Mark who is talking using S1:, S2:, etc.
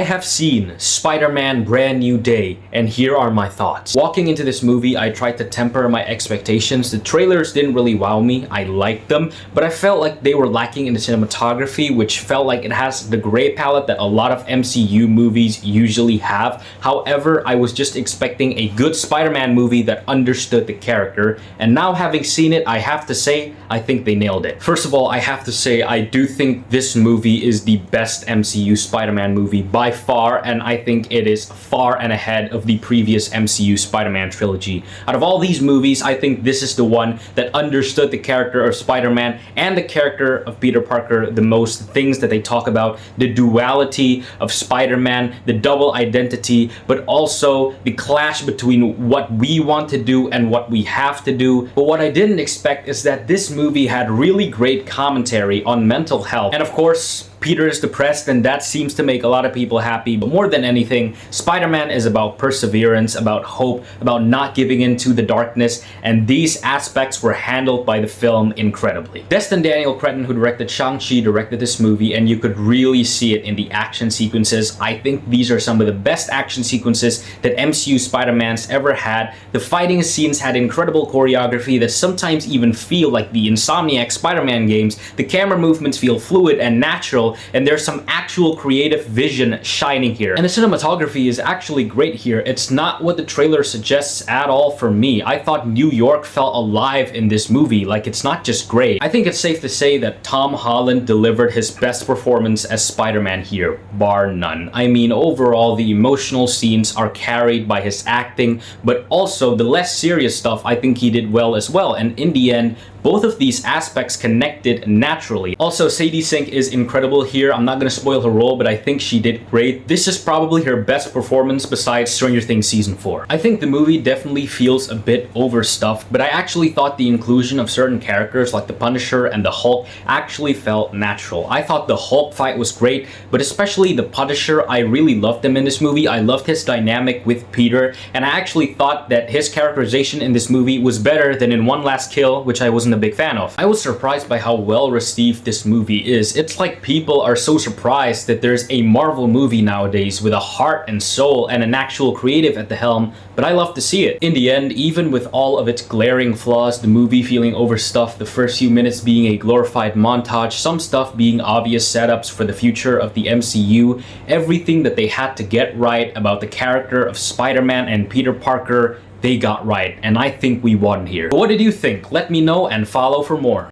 S1: I have seen Spider-Man Brand New Day, and here are my thoughts. Walking into this movie, I tried to temper my expectations. The trailers didn't really wow me. I liked them, but I felt like they were lacking in the cinematography, which felt like it has the gray palette that a lot of MCU movies usually have. However, I was just expecting a good Spider-Man movie that understood the character, and now having seen it, I have to say, I think they nailed it. First of all, I have to say, I do think this movie is the best MCU Spider-Man movie by far, and I think it is far and ahead of the previous MCU Spider-Man trilogy. Out of all these movies, I think this is the one that understood the character of Spider-Man and the character of Peter Parker the most. Things that they talk about, the duality of Spider-Man, the double identity, but also the clash between what we want to do and what we have to do. But what I didn't expect is that this movie had really great commentary on mental health. And of course, Peter is depressed, and that seems to make a lot of people happy. But more than anything, Spider-Man is about perseverance, about hope, about not giving in to the darkness, and these aspects were handled by the film incredibly. Destin Daniel Cretton, who directed Shang-Chi, directed this movie, and you could really see it in the action sequences. I think these are some of the best action sequences that MCU Spider-Man's ever had. The fighting scenes had incredible choreography that sometimes even feel like the Insomniac Spider-Man games. The camera movements feel fluid and natural, and there's some actual creative vision shining here. And the cinematography is actually great here. It's not what the trailer suggests at all for me. I thought New York felt alive in this movie, like it's not just gray. I think it's safe to say that Tom Holland delivered his best performance as Spider-Man here, bar none. I mean, overall, the emotional scenes are carried by his acting, but also the less serious stuff I think he did well as well. And in the end, both of these aspects connected naturally. Also, Sadie Sink is incredible here. I'm not gonna spoil her role, but I think she did great. This is probably her best performance besides Stranger Things Season 4. I think the movie definitely feels a bit overstuffed, but I actually thought the inclusion of certain characters like the Punisher and the Hulk actually felt natural. I thought the Hulk fight was great, but especially the Punisher, I really loved him in this movie. I loved his dynamic with Peter, and I actually thought that his characterization in this movie was better than in One Last Kill, which I wasn't a big fan of. I was surprised by how well received this movie is. It's like people are so surprised that there's a Marvel movie nowadays with a heart and soul and an actual creative at the helm, but I love to see it. In the end, even with all of its glaring flaws, the movie feeling overstuffed, the first few minutes being a glorified montage, some stuff being obvious setups for the future of the MCU, everything that they had to get right about the character of Spider-Man and Peter Parker, they got right, and I think we won here. But what did you think? Let me know and follow for more.